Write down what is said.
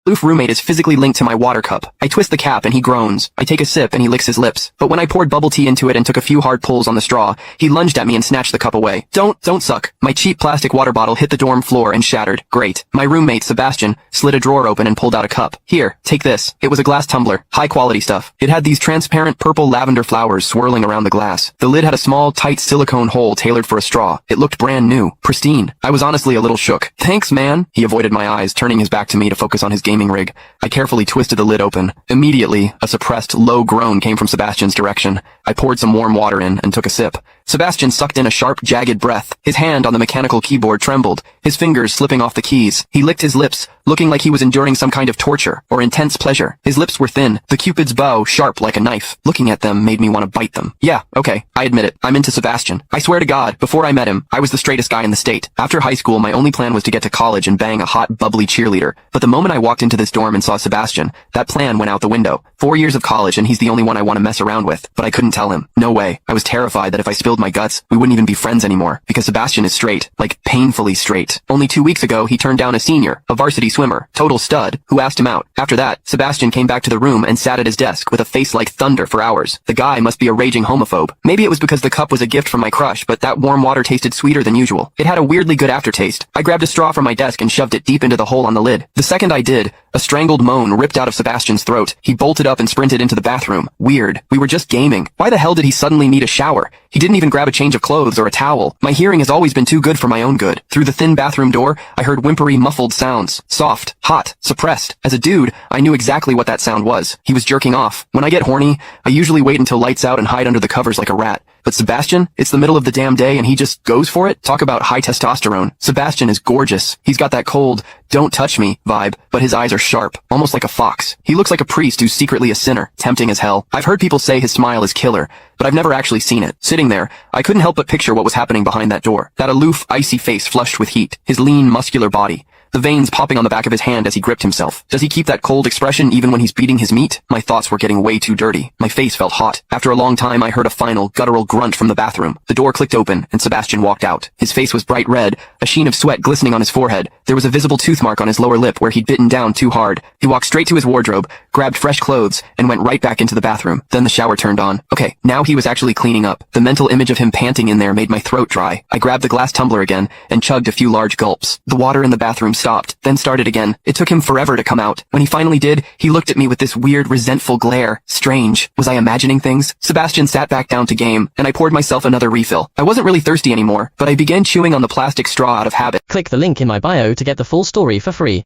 Aloof roommate is physically linked to my water cup. I twist the cap and he groans. I take a sip and he licks his lips. But when I poured bubble tea into it and took a few hard pulls on the straw, he lunged at me and snatched the cup away. Don't suck. My cheap plastic water bottle hit the dorm floor and shattered. Great. My roommate, Sebastian, slid a drawer open and pulled out a cup. Here, take this. It was a glass tumbler. High quality stuff. It had these transparent purple lavender flowers swirling around the glass. The lid had a small, tight silicone hole tailored for a straw. It looked brand new. Pristine. I was honestly a little shook. Thanks, man. He avoided my eyes, turning his back to me to focus on his gaming rig. I carefully twisted the lid open. Immediately, a suppressed, low groan came from Sebastian's direction. I poured some warm water in and took a sip. Sebastian sucked in a sharp, jagged breath. His hand on the mechanical keyboard trembled, his fingers slipping off the keys. He licked his lips, looking like he was enduring some kind of torture or intense pleasure. His lips were thin, the Cupid's bow sharp like a knife. Looking at them made me want to bite them. Yeah, okay, I admit it. I'm into Sebastian. I swear to God, before I met him, I was the straightest guy in the state. After high school, my only plan was to get to college and bang a hot, bubbly cheerleader. But the moment I walked into this dorm and saw Sebastian, that plan went out the window. 4 years of college and he's the only one I want to mess around with. But I couldn't tell him. No way. I was terrified that if I spilled my guts, we wouldn't even be friends anymore. Because Sebastian is straight. Like, painfully straight. Only 2 weeks ago, he turned down a senior, a varsity swimmer, total stud, who asked him out. After that, Sebastian came back to the room and sat at his desk with a face like thunder for hours. The guy must be a raging homophobe. Maybe it was because the cup was a gift from my crush, but that warm water tasted sweeter than usual. It had a weirdly good aftertaste. I grabbed a straw from my desk and shoved it deep into the hole on the lid. The second I did, a strangled moan ripped out of Sebastian's throat. He bolted up and sprinted into the bathroom. Weird. We were just gaming. Why the hell did he suddenly need a shower? He didn't even grab a change of clothes or a towel. My hearing has always been too good for my own good. Through the thin bathroom door, I heard whimpery, muffled sounds. Soft, hot, suppressed. As a dude, I knew exactly what that sound was. He was jerking off. When I get horny, I usually wait until lights out and hide under the covers like a rat. But Sebastian, it's the middle of the damn day and he just goes for it? Talk about high testosterone. Sebastian is gorgeous. He's got that cold, don't touch me vibe, but his eyes are sharp, almost like a fox. He looks like a priest who's secretly a sinner, tempting as hell. I've heard people say his smile is killer, but I've never actually seen it. Sitting there, I couldn't help but picture what was happening behind that door. That aloof, icy face flushed with heat, his lean, muscular body. The veins popping on the back of his hand as he gripped himself. Does he keep that cold expression even when he's beating his meat? My thoughts were getting way too dirty. My face felt hot. After a long time, I heard a final, guttural grunt from the bathroom. The door clicked open, and Sebastian walked out. His face was bright red, a sheen of sweat glistening on his forehead. There was a visible tooth mark on his lower lip where he'd bitten down too hard. He walked straight to his wardrobe, grabbed fresh clothes, and went right back into the bathroom. Then the shower turned on. Okay, now he was actually cleaning up. The mental image of him panting in there made my throat dry. I grabbed the glass tumbler again, and chugged a few large gulps. The water in the bathroom stopped, then started again. It took him forever to come out. When he finally did, he looked at me with this weird, resentful glare. Strange. Was I imagining things? Sebastian sat back down to game, and I poured myself another refill. I wasn't really thirsty anymore, but I began chewing on the plastic straw out of habit. Click the link in my bio to get the full story for free.